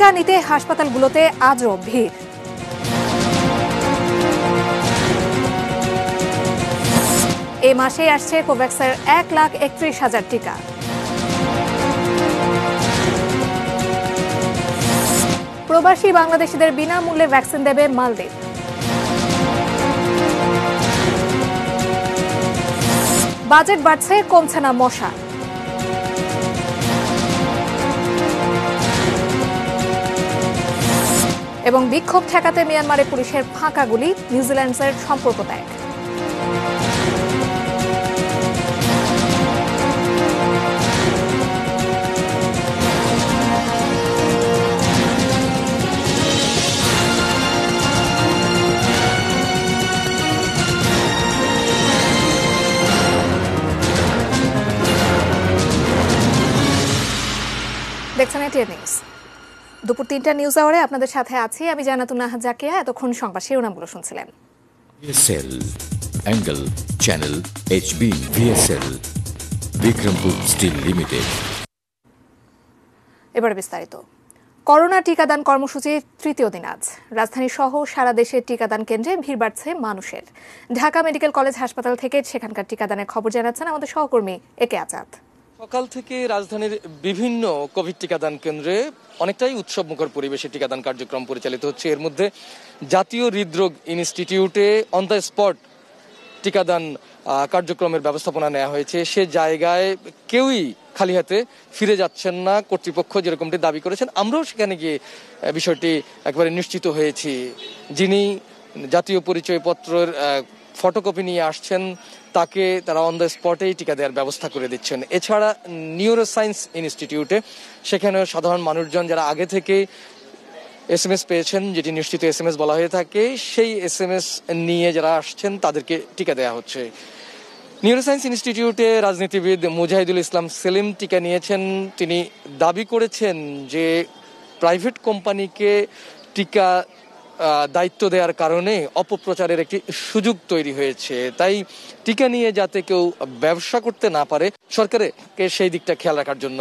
টিকা নিতে হাসপাতালগুলোতে আজও ভিড়। এই মাসে আসছে কোভ্যাক্সের 1,31,000 টিকা। প্রবাসী বাংলাদেশিদের বিনামূল্যে ভ্যাকসিন দেবে মালদ্বীপ। বাজেট বাড়ছে, কমছে না মশা। এবং বিক্ষোভ ঠেকাতে মিয়ানমারে পুলিশের ফাঁকা গুলি, নিউজিল্যান্ডের সম্পর্ক ত্যাগ। দেখছেন এটিএন নিউজ। দুপুর 3টা নিউজ আওয়ারে আপনাদের সাথে আছি আমি জান্নাতুন নাহার জাকিয়া। এতক্ষণ সংবাদ শিরোনামগুলো শুনছিলেন। VSL, Angle, Channel, HB, VSL, Bikrampur steel limited. এবারে বিস্তারিত। করোনা টিকাদান কর্মসূচির তৃতীয় দিন আজ রাজধানী সহ সারা দেশের টিকাদান কেন্দ্রে ভিড় বাড়ছে মানুষের। ঢাকা মেডিকেল কলেজ হাসপাতাল থেকে সেখানকার টিকাদানের খবর জানাচ্ছেন আমাদের সহকর্মী একে আজাদ। সকাল থেকে রাজধানীর বিভিন্ন কোভিড টিকাদান কেন্দ্রে অনেকটাই উৎসবমুখর পরিবেশে টিকাদান কার্যক্রম পরিচালিত হচ্ছে। এর মধ্যে জাতীয় হৃদরোগ ইনস্টিটিউটে অন দ্য স্পট টিকাদান কার্যক্রমের ব্যবস্থাপনা নেওয়া হয়েছে। সে জায়গায় কেউই খালি হাতে ফিরে যাচ্ছেন না, কর্তৃপক্ষ যেরকমটি দাবি করেছেন। আমরাও সেখানে গিয়ে বিষয়টি একেবারে নিশ্চিত হয়েছি। যিনি জাতীয় পরিচয়পত্রের ফটোকপি নিয়ে আসছেন তাকে তারা অন দ্য স্পটেই টিকা দেওয়ার ব্যবস্থা করে দিচ্ছেন। এছাড়া নিউরোসায়েন্স ইনস্টিটিউটে সেখানেও সাধারণ মানুষজন যারা আগে থেকে SMS পেয়েছেন, যেটি নিশ্চিত SMS বলা হয়ে থাকে, সেই SMS নিয়ে যারা আসছেন তাদেরকে টিকা দেওয়া হচ্ছে। নিউরোসায়েন্স ইনস্টিটিউটে রাজনীতিবিদ মুজাহিদুল ইসলাম সেলিম টিকা নিয়েছেন। তিনি দাবি করেছেন যে প্রাইভেট কোম্পানিকে টিকা দায়িত্ব দেওয়ার কারণে অপপ্রচারের একটি সুযোগ তৈরি হয়েছে, তাই টিকা নিয়ে যাতে কেউ ব্যবসা করতে না পারে সরকারকে সেই দিকটা খেয়াল রাখার জন্য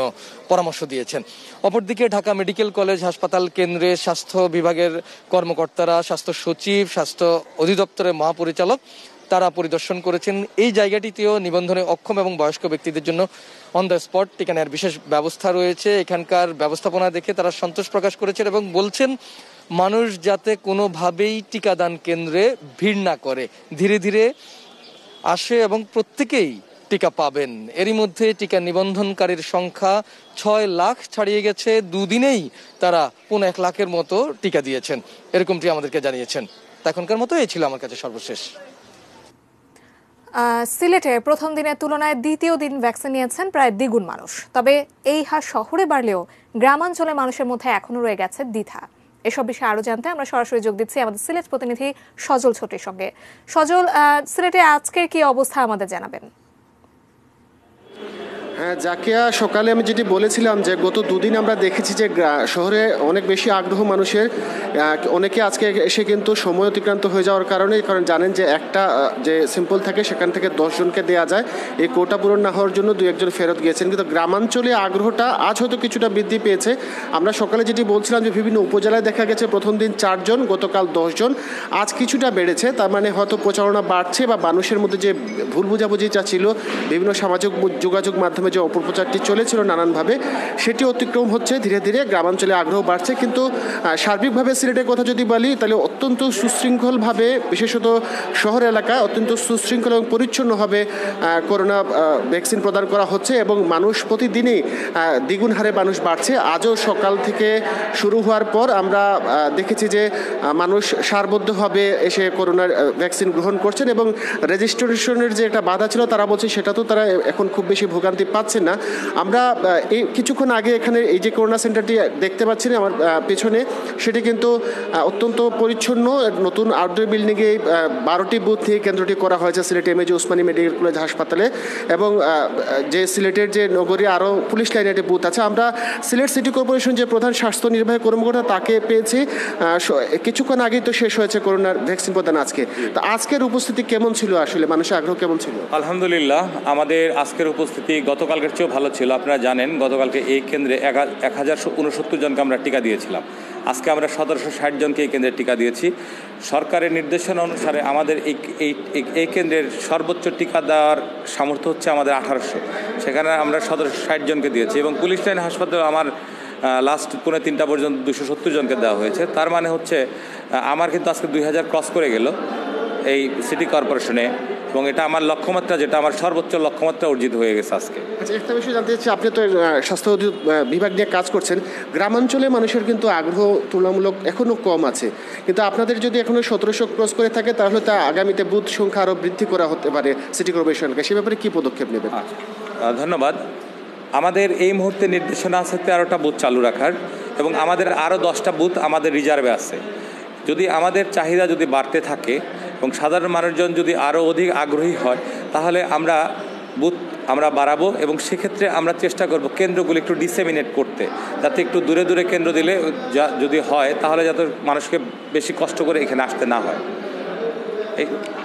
পরামর্শ দিয়েছেন। অপরদিকে ঢাকা মেডিকেল কলেজ হাসপাতাল কেন্দ্রে স্বাস্থ্য বিভাগের কর্মকর্তারা, স্বাস্থ্য সচিব, স্বাস্থ্য অধিদপ্তরের মহাপরিচালক তারা পরিদর্শন করেছেন। এই জায়গাটিতেও নিবন্ধনে অক্ষম এবং বয়স্ক ব্যক্তিদের জন্য অন দ্য স্পট টিকা নেওয়ার বিশেষ ব্যবস্থা রয়েছে। এখানকার ব্যবস্থাপনা দেখে তারা সন্তোষ প্রকাশ করেছেন এবং বলছেন মানুষ যাতে কোনোভাবেই টিকাদান কেন্দ্রে ভিড় না করে, ধীরে ধীরে আসে এবং প্রত্যেকেই টিকা পাবেন। এরই মধ্যে টিকা নিবন্ধনকারীর সংখ্যা 6 লাখ ছাড়িয়ে গেছে। দুদিনেই তারা 1 লাখের মতো টিকা দিয়েছেন, এরকমটি আমাদেরকে জানিয়েছেন। এখনকার মতো এই ছিল আমার কাছে সর্বশেষ। সিলেটে প্রথম দিনের তুলনায় দ্বিতীয় দিন ভ্যাকসিন নিয়েছেন প্রায় দ্বিগুণ মানুষ। তবে এই হার শহরে বাড়লেও গ্রামাঞ্চলে মানুষের মধ্যে এখনো রয়ে গেছে দ্বিধা। এসব বিষয়ে আরো জানতে আমরা সরাসরি যোগ দিচ্ছি আমাদের সিলেট প্রতিনিধি সজল ছোটির সঙ্গে। সজল, সিলেটে আজকের কি অবস্থা আমাদের জানাবেন? হ্যাঁ জাকিয়া, সকালে আমি যেটি বলেছিলাম যে গত দুদিন আমরা দেখেছি যে শহরে অনেক বেশি আগ্রহ মানুষের। অনেকে আজকে এসে কিন্তু সময় অতিক্রান্ত হয়ে যাওয়ার কারণ জানেন যে একটা যে সিম্পল থাকে সেখান থেকে 10 জনকে দেওয়া যায়। এই কোটা পূরণ না হওয়ার জন্য 2-1 জন ফেরত গিয়েছেন, কিন্তু গ্রামাঞ্চলে আগ্রহটা আজ হয়তো কিছুটা বৃদ্ধি পেয়েছে। আমরা সকালে যেটি বলছিলাম যে বিভিন্ন উপজেলায় দেখা গেছে প্রথম দিন 4 জন, গতকাল 10 জন, আজ কিছুটা বেড়েছে। তার মানে হয়তো প্রচারণা বাড়ছে বা মানুষের মধ্যে যে ভুল বোঝাবুঝিটা ছিল বিভিন্ন সামাজিক যোগাযোগ মাধ্যমে যে অপপ্রচারটি চলেছিল নানানভাবে, সেটি অতিক্রম হচ্ছে। ধীরে ধীরে গ্রামাঞ্চলে আগ্রহ বাড়ছে। কিন্তু সার্বিকভাবে সিলেটের কথা যদি বলি তাহলে অত্যন্ত সুশৃঙ্খলভাবে, বিশেষত শহর এলাকায় অত্যন্ত সুশৃঙ্খল এবং পরিচ্ছন্নভাবে করোনা ভ্যাকসিন প্রদান করা হচ্ছে এবং মানুষ প্রতিদিনই দ্বিগুণ হারে মানুষ বাড়ছে। আজও সকাল থেকে শুরু হওয়ার পর আমরা দেখেছি যে মানুষ সারবদ্ধভাবে এসে করোনার ভ্যাকসিন গ্রহণ করছেন এবং রেজিস্ট্রেশনের যে একটা বাধা ছিল তারা বলছে সেটা তো তারা এখন খুব বেশি ভোগান্তি পাচ্ছেন না। আমরা এই কিছুক্ষণ আগে এখানে এই যে করোনা সেন্টারটি দেখতে পাচ্ছি আমার পেছনে, সেটি কিন্তু অত্যন্ত পরিচ্ছন্ন। নতুন আউটডোর বিল্ডিংয়ে 12টি বুথ থেকে কেন্দ্রটি করা হয়েছে Sylhet MAG Osmani medical college হাসপাতালে এবং যে সিলেটের যে নগরী আরও পুলিশ লাইনে একটি বুথ আছে। আমরা সিলেট সিটি কর্পোরেশন যে প্রধান স্বাস্থ্য নির্বাহী কর্মকর্তা তাকে পেয়েছি। কিছুক্ষণ আগেই তো শেষ হয়েছে করোনার ভ্যাকসিন প্রদান আজকে। তো আজকের উপস্থিতি কেমন ছিল, আসলে মানুষের আগ্রহ কেমন ছিল? আলহামদুলিল্লাহ, আমাদের আজকের উপস্থিতি গতকাল গতকালকের চেয়েও ভালো ছিল। আপনারা জানেন গতকালকে এই কেন্দ্রে 1069 জনকে আমরা টিকা দিয়েছিলাম। আজকে আমরা 1760 জনকে এই কেন্দ্রে টিকা দিয়েছি। সরকারের নির্দেশনা অনুসারে আমাদের এই কেন্দ্রের সর্বোচ্চ টিকা দেওয়ার সামর্থ্য হচ্ছে আমাদের 1800, সেখানে আমরা 1760 জনকে দিয়েছি এবং পুলিশ লাইন হাসপাতালে আমার লাস্ট 2:30 পর্যন্ত 270 জনকে দেওয়া হয়েছে। তার মানে হচ্ছে আমার কিন্তু আজকে 2000 ক্রস করে গেল এই সিটি কর্পোরেশনে, এবং এটা আমার লক্ষ্যমাত্রা, যেটা আমার সর্বোচ্চ লক্ষ্যমাত্রা অর্জিত হয়ে গেছে আজকে। আচ্ছা, একটা বিষয় জানতে চাচ্ছি, আপনি তো স্বাস্থ্য বিভাগ নিয়ে কাজ করছেন, গ্রামাঞ্চলে মানুষের কিন্তু আগ্রহ তুলনামূলক এখনও কম আছে, কিন্তু আপনাদের যদি এখনও 1700 ক্রস করে থাকে তাহলে তা আগামীতে বুথ সংখ্যা আরও বৃদ্ধি করা হতে পারে সিটি কর্পোরেশনকে, সে ব্যাপারে কী পদক্ষেপ নেবেন? ধন্যবাদ। আমাদের এই মুহূর্তে নির্দেশনা আছে 13টা বুথ চালু রাখার, এবং আমাদের আরও 10টা বুথ আমাদের রিজার্ভে আছে। যদি আমাদের চাহিদা যদি বাড়তে থাকে এবং সাধারণ মানুষজন যদি আরও অধিক আগ্রহী হয়, তাহলে আমরা বাড়াবো, এবং সেক্ষেত্রে আমরা চেষ্টা করব কেন্দ্রগুলো একটু ডিসেমিনেট করতে, যাতে একটু দূরে দূরে কেন্দ্র দিলে যদি হয় তাহলে যাতে মানুষকে বেশি কষ্ট করে এখানে আসতে না হয়।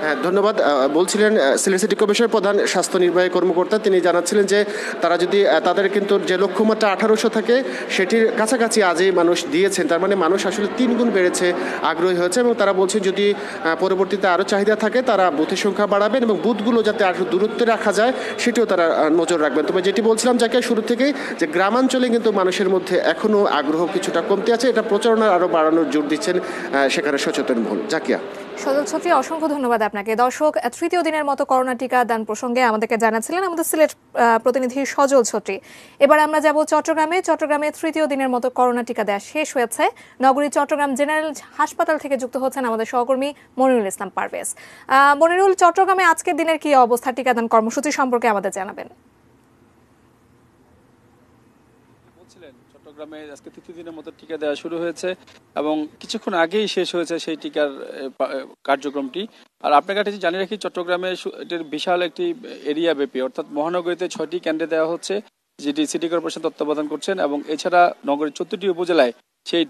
হ্যাঁ, ধন্যবাদ। বলছিলেন সিলেট সিটি কর্পোরেশনের প্রধান স্বাস্থ্য নির্বাহী কর্মকর্তা, তিনি জানাচ্ছিলেন যে তারা যদি তাদের কিন্তু যে লক্ষ্যমাত্রা 1800 থাকে সেটির কাছাকাছি আজই মানুষ দিয়েছেন, তার মানে মানুষ আসলে 3 গুণ বেড়েছে, আগ্রহী হয়েছে, এবং তারা বলছেন যদি পরবর্তীতে আরও চাহিদা থাকে তারা বুথের সংখ্যা বাড়াবেন এবং বুথগুলো যাতে আরও দূরত্বে রাখা যায় সেটিও তারা নজর রাখবেন। তবে যেটি বলছিলাম যাকে শুরু থেকেই, যে গ্রামাঞ্চলে কিন্তু মানুষের মধ্যে এখনও আগ্রহ কিছুটা কমতে আছে, এটা প্রচারণা আরও বাড়ানোর জোর দিচ্ছেন সেখানে সচেতন মহল। জাকিয়া। সজল ছত্রী, অসংখ্য ধন্যবাদ আপনাকে। দর্শক, তৃতীয় দিনের মতো করোনা টিকা দান প্রসঙ্গে আমাদেরকে জানাচ্ছিলেন আমাদের সিলেট প্রতিনিধি সজল ছত্রী। এবার আমরা যাব চট্টগ্রামে তৃতীয় দিনের মতো করোনা টিকা দেওয়া শেষ হয়েছে। নগরীর চট্টগ্রাম জেনারেল হাসপাতাল থেকে যুক্ত হচ্ছেন আমাদের সহকর্মী মনিরুল ইসলাম পারভেজ। মনিরুল, চট্টগ্রামে আজকের দিনের কি অবস্থা, টিকাদান কর্মসূচি সম্পর্কে আমাদের জানাবেন। চট্টগ্রামে আজকে তৃতীয় দিনের মতো টিকা দেওয়া শুরু হয়েছে এবং কিছুক্ষণ আগেই শেষ হয়েছে সেই টিকার কার্যক্রমটি। আর আপনার কাছে জানিয়ে রাখি, চট্টগ্রামে এটির বিশাল একটি এরিয়া ব্যাপী, অর্থাৎ মহানগরীতে 6টি কেন্দ্রে দেওয়া হচ্ছে, যেটি সিটি কর্পোরেশন তত্ত্বাবধান করছেন, এবং এছাড়া নগরীর 14টি উপজেলায় সেই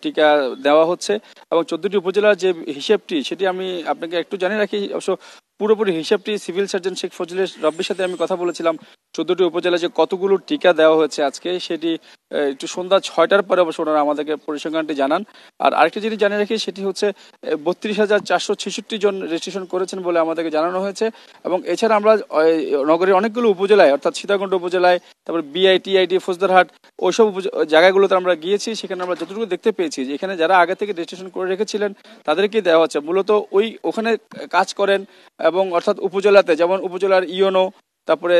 টিকা দেওয়া হচ্ছে। এবং 14টি উপজেলার যে হিসেবটি সেটি আমি আপনাকে একটু জানিয়ে রাখি। অবশ্য পুরোপুরি হিসাবটি সিভিল সার্জন শেখ ফজলে রব্বির সাথে আমি কথা বলেছিলাম 14টি উপজেলায় যে কতগুলো টিকা দেওয়া হয়েছে আজকে, সেটি একটু সন্ধ্যা 6টার পরে অবশ্য ওনারা আমাদেরকে পরিসংখ্যানটি জানান। আর আরেকটি জিনিস জানিয়ে রাখি, সেটি হচ্ছে 32,466 জন রেজিস্ট্রেশন করেছেন বলে আমাদেরকে জানানো হয়েছে। এবং এছাড়া আমরা নগরের অনেকগুলো উপজেলায়, অর্থাৎ সীতাকুণ্ড উপজেলায়, তারপর বিআইটিআইটি, ফৌজদারহাট, ওইসব জায়গাগুলোতে আমরা গিয়েছি। সেখানে আমরা যতটুকু দেখতে পেয়েছি যে এখানে যারা আগে থেকে রেজিস্ট্রেশন করে রেখেছিলেন তাদেরকে দেওয়া হচ্ছে। মূলত ওখানে কাজ করেন, এবং অর্থাৎ উপজেলাতে যেমন উপজেলার ইউনো, তারপরে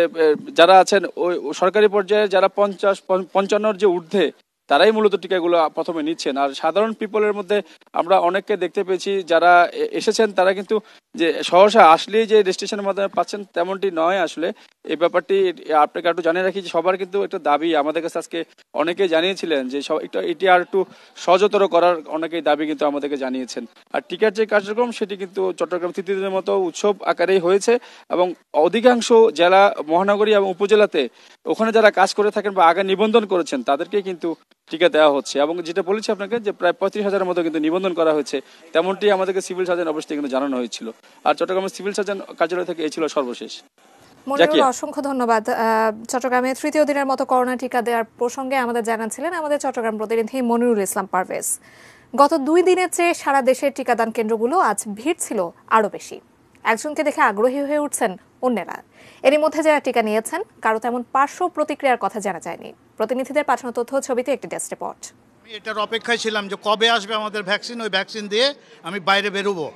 যারা আছেন ওই সরকারি পর্যায়ে যারা 50-55 যে ঊর্ধ্বে, তারাই মূলত টিকাগুলো প্রথমে নিচ্ছেন। আর সাধারণ পিপলের মধ্যে আমরা অনেককে দেখতে পেয়েছি যারা এসেছেন, তারা কিন্তু যে সহসা আসলেই যে রেজিস্ট্রেশনের মাধ্যমে পাচ্ছেন তেমনটি নয়। আসলে এই ব্যাপারটি আপনাকে একটু জানিয়ে রাখি যে সবার কিন্তু একটা দাবি আমাদের কাছে আজকে অনেকেই জানিয়েছিলেন যে এটি আর একটু সহজতর করার অনেকেই দাবি কিন্তু আমাদেরকে জানিয়েছেন। আর টিকার যে কার্যক্রম সেটি কিন্তু চট্টগ্রাম তৃতীয় দিনের মতো উৎসব আকারেই হয়েছে, এবং অধিকাংশ জেলা, মহানগরী এবং উপজেলাতে ওখানে যারা কাজ করে থাকেন বা আগে নিবন্ধন করেছেন তাদেরকেই কিন্তু টিকা দেওয়া হচ্ছে। এবং যেটা বলেছি আপনাকে যে প্রায় 35,000-এর মতো কিন্তু নিবন্ধন করা হয়েছে, তেমনটি আমাদেরকে সিভিল সার্জন অবশ্যই কিন্তু জানানো হয়েছিল। আর চট্টগ্রামের সিভিল সার্জন কার্যালয় থেকে এই ছিল সর্বশেষ। মনিরুল, অসংখ্য ধন্যবাদ। চট্টগ্রামে তৃতীয় দিনের মতো করোনা টিকা দেওয়ার প্রসঙ্গে আমাদের জানাচ্ছিলেন আমাদের চট্টগ্রাম প্রতিনিধি মনিরুল ইসলাম পারভেজ। গত 2 দিনের চেয়ে সারা দেশের টিকাদান কেন্দ্রগুলো আজ ভিড় ছিল আরো বেশি। একজনকে দেখে আগ্রহী হয়ে উঠছেন অন্যেরা। এরই মধ্যে যারা টিকা নিয়েছেন কারো তেমন পার্শ্ব প্রতিক্রিয়ার কথা জানা যায়নি। প্রতিনিধিদের পাঠানো তথ্য ছবিতে একটি ডেস্ক রিপোর্ট। আমি এটার অপেক্ষায় ছিলাম যে কবে আসবে আমাদের ভ্যাকসিন, ওই ভ্যাকসিন দিয়ে আমি বাইরে বেরোবো।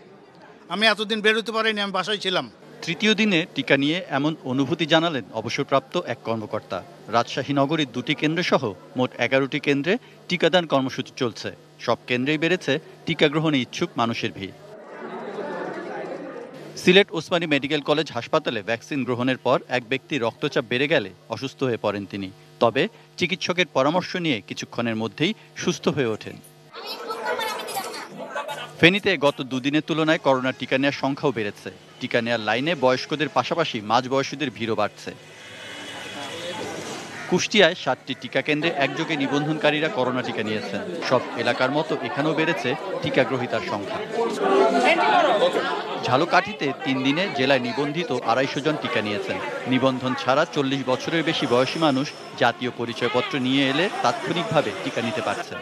আমি এতদিন বেরোতে পারিনি, আমি বাসায় ছিলাম। তৃতীয় দিনে টিকা নিয়ে এমন অনুভূতি জানালেন অবসরপ্রাপ্ত এক কর্মকর্তা। রাজশাহী নগরীর 2টি কেন্দ্রসহ মোট 11টি কেন্দ্রে টিকাদান কর্মসূচি চলছে। সব কেন্দ্রেই বেড়েছে টিকা গ্রহণে ইচ্ছুক মানুষের ভিড়। সিলেট ওসমানী মেডিকেল কলেজ হাসপাতালে ভ্যাকসিন গ্রহণের পর এক ব্যক্তি রক্তচাপ বেড়ে গেলে অসুস্থ হয়ে পড়েন তিনি। তবে চিকিৎসকের পরামর্শ নিয়ে কিছুক্ষণের মধ্যেই সুস্থ হয়ে ওঠেন। ফেনীতে গত 2 দিনের তুলনায় করোনা টিকা নেওয়ার সংখ্যাও বেড়েছে। টিকা নেওয়ার লাইনে বয়স্কদের পাশাপাশি মাঝবয়সীদের ভিড়ও বাড়ছে। কুষ্টিয়ায় 7টি টিকা কেন্দ্রে একযোগে নিবন্ধনকারীরা করোনা টিকা নিয়েছেন। সব এলাকার মতো এখানেও বেড়েছে টিকা গ্রহীতার সংখ্যা। ঝালকাঠিতে 3 দিনে জেলায় নিবন্ধিত 250 জন টিকা নিয়েছেন। নিবন্ধন ছাড়া 40 বছরের বেশি বয়সী মানুষ জাতীয় পরিচয়পত্র নিয়ে এলে তাৎক্ষণিকভাবে টিকা নিতে পারছেন।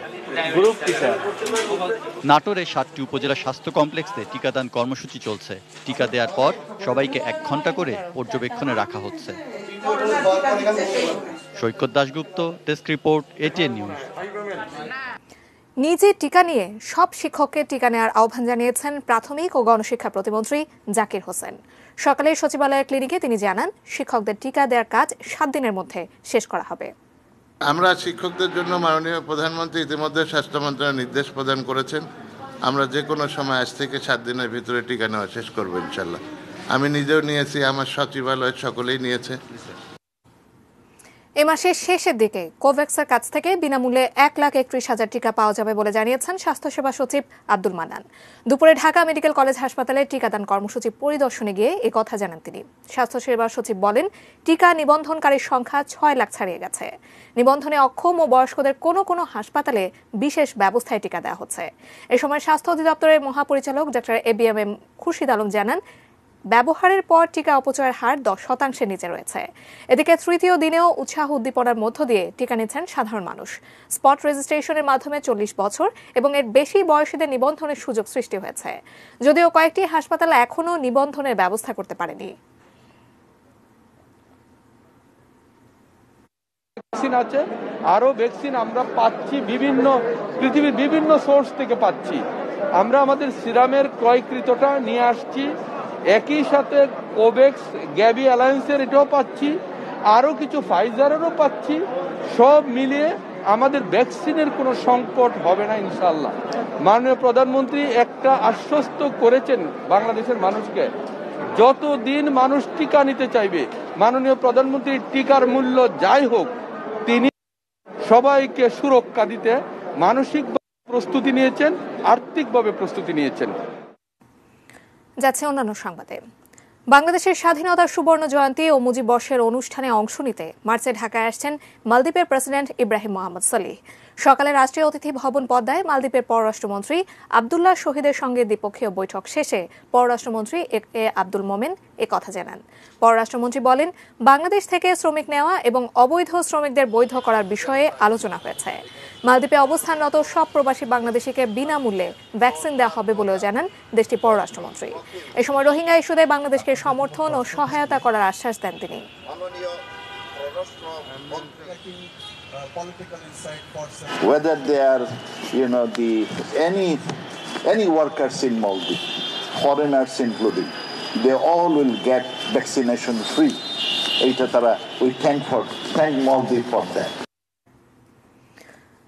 নাটোরে 7টি উপজেলা স্বাস্থ্য কমপ্লেক্সে টিকাদান কর্মসূচি চলছে। টিকা দেওয়ার পর সবাইকে 1 ঘন্টা করে পর্যবেক্ষণে রাখা হচ্ছে। Saikat Dasgupta, desk report, ATN news. নিজে টিকা নিয়ে সব শিক্ষককে টিকা নেওয়ার আহ্বান জানিয়েছেন প্রাথমিক ও গণশিক্ষা প্রতিমন্ত্রী জাকির হোসেন। সকালে সচিবালয়ের ক্লিনিকে তিনি জানান, শিক্ষকদের টিকা দেওয়ার কাজ 7 দিনের মধ্যে শেষ করা হবে। আমরা শিক্ষকদের জন্য মাননীয় প্রধানমন্ত্রী ইতিমধ্যে স্বাস্থ্য মন্ত্রণালয়ের নির্দেশ প্রদান করেছেন। আমরা যে কোনো সময় আজ থেকে 7 দিনের ভিতরে টিকা নেওয়া শেষ করবো ইনশাল্লাহ। আমি নিজেও নিয়েছি, আমার সচিবালয়ের সকলেই নিয়েছে। এ মাসের শেষের দিকে কোভ্যাক্সের কাছ থেকে বিনামূল্যে 1,31,000 টিকা পাওয়া যাবে বলে জানিয়েছেন স্বাস্থ্যসেবা সচিব আব্দুল মান্নান। দুপুরে ঢাকা মেডিকেল কলেজ হাসপাতালে টিকাদান কর্মসূচি পরিদর্শনে গিয়ে এ কথা জানান তিনি। স্বাস্থ্যসেবা সচিব বলেন, টিকা নিবন্ধনকারীর সংখ্যা 6 লাখ ছাড়িয়ে গেছে। নিবন্ধনে অক্ষম ও বয়স্কদের কোনো হাসপাতালে বিশেষ ব্যবস্থায় টিকা দেওয়া হচ্ছে। এ সময় স্বাস্থ্য অধিদপ্তরের মহাপরিচালক ডক্টর ABM খুরশিদ আলম জানান, ব্যবহারের পর টিকা অপচয়ের হার 10% নিচে রয়েছে। এদিকে তৃতীয় দিনেও উৎসাহ উদ্দীপনার মধ্য দিয়ে টিকা নিচ্ছেন সাধারণ মানুষ। স্পট রেজিস্ট্রেশনের মাধ্যমে 40 বছর এবং এর বেশি বয়সীদের নিবন্ধনের সুযোগ সৃষ্টি হয়েছে, যদিও কয়েকটি হাসপাতাল এখনও নিবন্ধনের ব্যবস্থা করতে পারেনি। ভ্যাকসিন আছে, আরো ভ্যাকসিন আমরা পাচ্ছি, পৃথিবীর বিভিন্ন সোর্স থেকে পাচ্ছি। আমরা আমাদের সিরামের ক্রয়কৃতটা নিয়ে আসছি, একই সাথে কোভ্যাক্স গ্যাভি অ্যালায়েন্সের এটাও পাচ্ছি, আরো কিছু ফাইজারেরও পাচ্ছি। সব মিলিয়ে আমাদের ভ্যাকসিনের কোনো সংকট হবে না ইনশাআল্লাহ। মাননীয় প্রধানমন্ত্রী একটা আশ্বস্ত করেছেন বাংলাদেশের মানুষকে, যতদিন মানুষ টিকা নিতে চাইবে, মাননীয় প্রধানমন্ত্রী টিকার মূল্য যাই হোক তিনি সবাইকে সুরক্ষা দিতে মানসিকভাবে প্রস্তুতি নিয়েছেন, আর্থিকভাবে প্রস্তুতি নিয়েছেন। যাচ্ছে অন্যান্য সংবাদে। বাংলাদেশের স্বাধীনতার সুবর্ণ জয়ন্তী ও মুজিব বর্ষের অনুষ্ঠানে অংশ নিতে মার্চে ঢাকায় আসছেন মালদ্বীপের প্রেসিডেন্ট ইব্রাহিম মোহাম্মদ সলিহ। সকালে রাষ্ট্রীয় অতিথি ভবন পদ্মায় মালদ্বীপের পররাষ্ট্রমন্ত্রী আবদুল্লাহ শহীদের সঙ্গে দ্বিপক্ষীয় বৈঠক শেষে পররাষ্ট্রমন্ত্রী এ আব্দুল মোমেন কথা জানান। পররাষ্ট্রমন্ত্রী বলেন, বাংলাদেশ থেকে শ্রমিক নেওয়া এবং অবৈধ শ্রমিকদের বৈধ করার বিষয়ে আলোচনা হয়েছে। মালদ্বীপে অবস্থানরত সব প্রবাসী বাংলাদেশিকে বিনামূল্যে ভ্যাকসিন দেওয়া হবে বলেও জানান দেশটির পররাষ্ট্রমন্ত্রী। এ সময় রোহিঙ্গা ইস্যুতে বাংলাদেশকে সমর্থন ও সহায়তা করার আশ্বাস দেন তিনি। Whether they are, any workers in Maldives, foreigners including, they all will get vaccination free. We thank Maldives for that.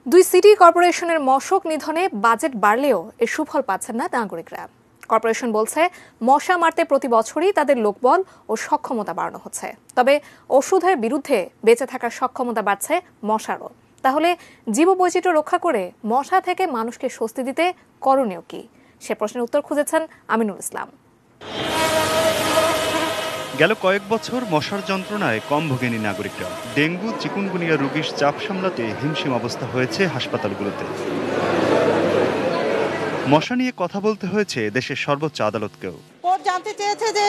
2 city কর্পোরেশনের মশক নিধনে বাজেট বাড়লেও এর সুফল পাচ্ছেন না নাগরিকরা। কর্পোরেশন বলছে, মশা মারতে প্রতি বছরই তাদের লোকবল ও সক্ষমতা বাড়ানো হচ্ছে। তবে ওষুধের বিরুদ্ধে বেঁচে থাকার সক্ষমতা বাড়ছে মশারও। তাহলে জীববৈচিত্র্য রক্ষা করে মশা থেকে মানুষকে স্বস্তি দিতে করণীয় কি, সে প্রশ্নের উত্তর খুঁজেছেন আমিনুল ইসলাম। গেল কয়েক বছর মশার যন্ত্রণায় কম ভোগেনি নাগরিকরা। ডেঙ্গু, চিকুনগুনিয়া রোগীর চাপ সামলাতে হিমশিম অবস্থা হয়েছে হাসপাতালগুলোতে। মশা নিয়ে কথা বলতে হয়েছে দেশের সর্বোচ্চ আদালতকেও। কোর্ট জানতে চেয়েছে যে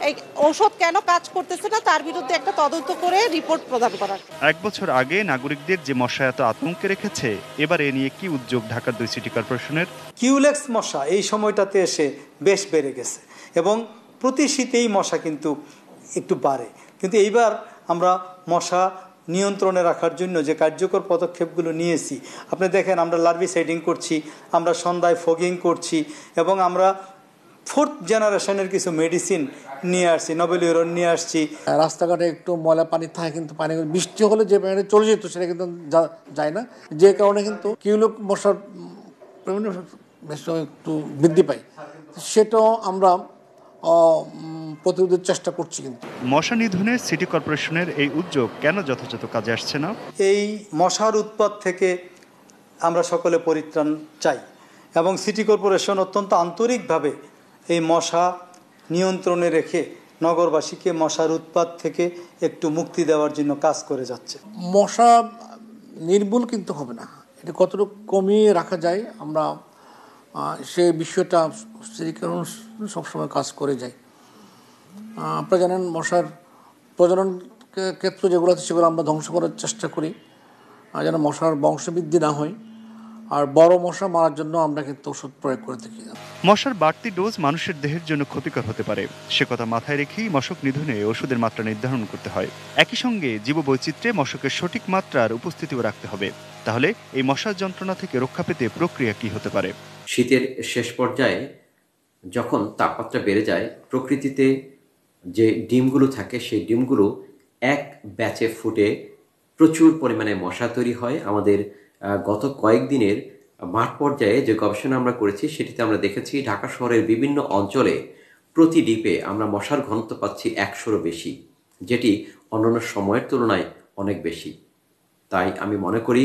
এই ঔষধ কেন কাজ করতেছে না, তার বিরুদ্ধে একটা তদন্ত করে রিপোর্ট প্রদান করার। 1 বছর আগে নাগরিকদের যে মশা এত আতঙ্কে রেখেছে, এবার এ নিয়ে কি উদ্যোগ ঢাকার 2 সিটি কর্পোরেশনের? কিউলেক্স মশা এই সময়টাতে এসে বেশ বেড়ে গেছে এবং প্রতি শীতেই মশা কিন্তু একটু বাড়ে। কিন্তু এইবার আমরা মশা নিয়ন্ত্রণে রাখার জন্য যে কার্যকর পদক্ষেপগুলো নিয়েছি, আপনি দেখেন আমরা লার্ভিসাইডিং করছি, আমরা সন্ধ্যায় ফগিং করছি এবং আমরা 4th জেনারেশনের কিছু মেডিসিন নিয়ে আসছি, নভেল ইউরন নিয়ে আসছি। রাস্তাঘাটে একটু ময়লা পানি থাকে, কিন্তু পানি বৃষ্টি হলে যে পানি চলে যেত সেটা কিন্তু যায় না, যে কারণে কিন্তু কিউলেক্স মশার একটু বৃদ্ধি পায়। সেটাও আমরা প্রতিরোধের চেষ্টা করছি। কিন্তু মশা নিধনে সিটি কর্পোরেশনের এই উদ্যোগ কেন যথাযথ কাজে আসছে না? এই মশার উৎপাত থেকে আমরা সকলে পরিত্রাণ চাই এবং সিটি কর্পোরেশন অত্যন্ত আন্তরিকভাবে এই মশা নিয়ন্ত্রণে রেখে নগরবাসীকে মশার উৎপাত থেকে একটু মুক্তি দেওয়ার জন্য কাজ করে যাচ্ছে। মশা নির্মূল কিন্তু হবে না, এটা কতটুকু কমিয়ে রাখা যায় আমরা সেই বিষয়টা স্থিরীকরণ সবসময় কাজ করে যাই। আপনারা জানেন মশার প্রজনন ক্ষেত্র যেগুলো আছে সেগুলো আমরা ধ্বংস করার চেষ্টা করি যেন মশার বংশবৃদ্ধি না হয়, আর বড় মশা মারার জন্য আমরা কিন্তু ওষুধ প্রয়োগ করে থাকি। মশার বাড়তি ডোজ মানুষের দেহের জন্য ক্ষতিকর হতে পারে, সে কথা মাথায় রেখেই মশক নিধনে ওষুধের মাত্রা নির্ধারণ করতে হয়। একই সঙ্গে জীববৈচিত্র্যে মশকের সঠিক মাত্রার উপস্থিতিও রাখতে হবে। তাহলে এই মশার যন্ত্রণা থেকে রক্ষা পেতে প্রক্রিয়া কি হতে পারে? শীতের শেষ পর্যায়ে যখন তাপমাত্রা বেড়ে যায়, প্রকৃতিতে যে ডিমগুলো থাকে সেই ডিমগুলো এক ব্যাচে ফুটে প্রচুর পরিমাণে মশা তৈরি হয়। আমাদের গত কয়েকদিনের মাঠ পর্যায়ে যে গবেষণা আমরা করেছি সেটিতে আমরা দেখেছি ঢাকা শহরের বিভিন্ন অঞ্চলে প্রতি ডিপে আমরা মশার ঘনত্ব পাচ্ছি 100-এরও বেশি, যেটি অন্যান্য সময়ের তুলনায় অনেক বেশি। তাই আমি মনে করি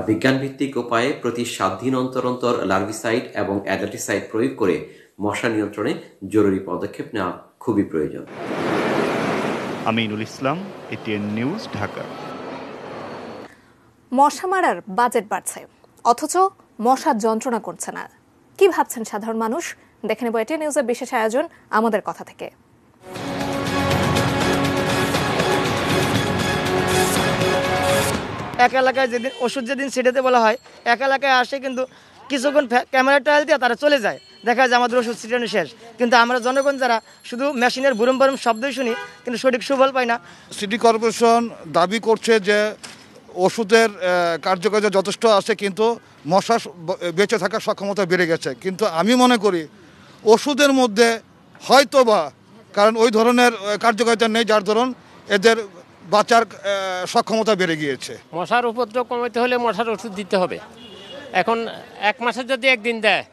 বিজ্ঞানভিত্তিক উপায়ে প্রতি 7 দিন অন্তর অন্তর লার্ভিসাইড এবং অ্যাডাল্টিসাইড প্রয়োগ করে মশা নিয়ন্ত্রণে জরুরি পদক্ষেপ নেওয়া খুবই প্রয়োজন। Aminul Islam, ATN news, Dhaka. মশা মারার বাজেট বাড়ছে অথচ মশার যন্ত্রণা করছে না, কি ভাবছেন সাধারণ মানুষ? দেখে নেব এটিএন নিউজের বিশেষ আয়োজন আমাদের কথা থেকে। এক এলাকায় যেদিন ওষুধ যেদিন ছিটাতে বলা হয়, এক এলাকায় আসে কিন্তু কিছুক্ষণ ক্যামেরা ট্রায়াল দিয়ে তারা চলে যায়, দেখা যায় আমাদের ওষুধ ছিটানো শেষ। কিন্তু আমরা জনগণ যারা শুধু মেশিনের বুরুম বুরুম শব্দই শুনি, কিন্তু সঠিক সুফল পাই না। সিটি কর্পোরেশন দাবি করছে যে ওষুধের কার্যকারিতা যথেষ্ট আছে, কিন্তু মশা বেঁচে থাকার সক্ষমতা বেড়ে গেছে। কিন্তু আমি মনে করি ওষুধের মধ্যে হয়তোবা কারণ ওই ধরনের কার্যকারিতা নেই যার ধরুন এদের বাঁচার সক্ষমতা বেড়ে গিয়েছে। মশার উপদ্রব কমাতে হলে মশার ওষুধ দিতে হবে। এখন 1 মাসে যদি একদিন দেয়,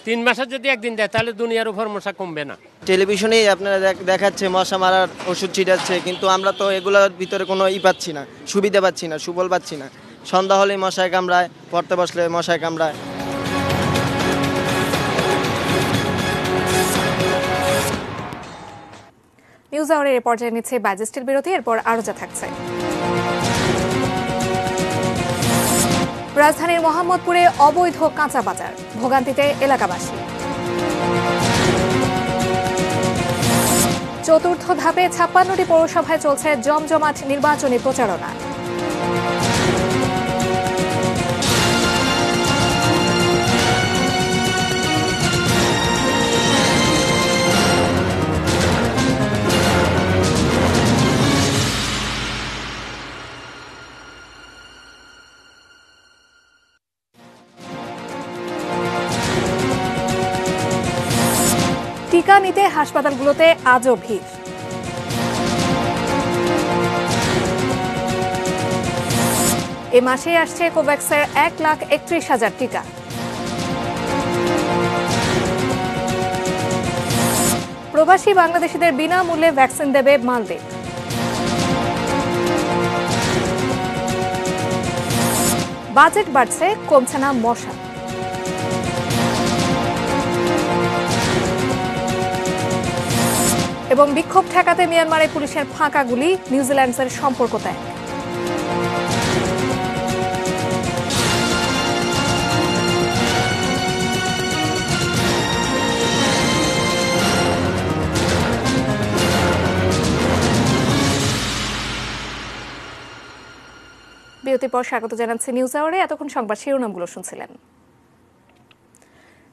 3 মাসে যদি একদিন দেয়, তাহলে দুনিয়ার উপর মশা কমবে না। টেলিভিশনেই আপনারা দেখাচ্ছে মশা মারার ওষুধ ছিটাচ্ছে, কিন্তু আমরা তো এগুলোর ভিতরে কোনো পাচ্ছি না, সুবিধা পাচ্ছি না, সুফল পাচ্ছি না। সন্ধ্যা হলেই মশায় কামড়ায়, পড়তে বসলে মশায় কামড়ায়। নিউজ আওয়ারের এ পর্যায়ে নিচ্ছে বাজেটের বিরতি, এরপর আরো যা থাকছে। রাজধানীর মোহাম্মদপুরে অবৈধ কাঁচা বাজার, ভোগান্তিতে এলাকাবাসী। চতুর্থ ধাপে 56টি পৌরসভায় চলছে জমজমাট নির্বাচনী প্রচারণা। টিকা নিতে হাসপাতালগুলোতে আজও ভিড়। এ মাসে আসছে কোভ্যাক্সের 1,31,000 টিকা। প্রবাসী বাংলাদেশিদের বিনামূল্যে ভ্যাকসিন দেবে মালদ্বীপ। বাজেট বাড়ছে, কমছে না মশা। এবং বিক্ষোভ ঠেকাতে মিয়ানমারে পুলিশের ফাঁকা গুলি, নিউজিল্যান্ডের সম্পর্ক ত্যাগ। বিরতির পর স্বাগত জানাচ্ছি নিউজ আওয়ারে। এতক্ষণ সংবাদ শিরোনামগুলো শুনছিলেন।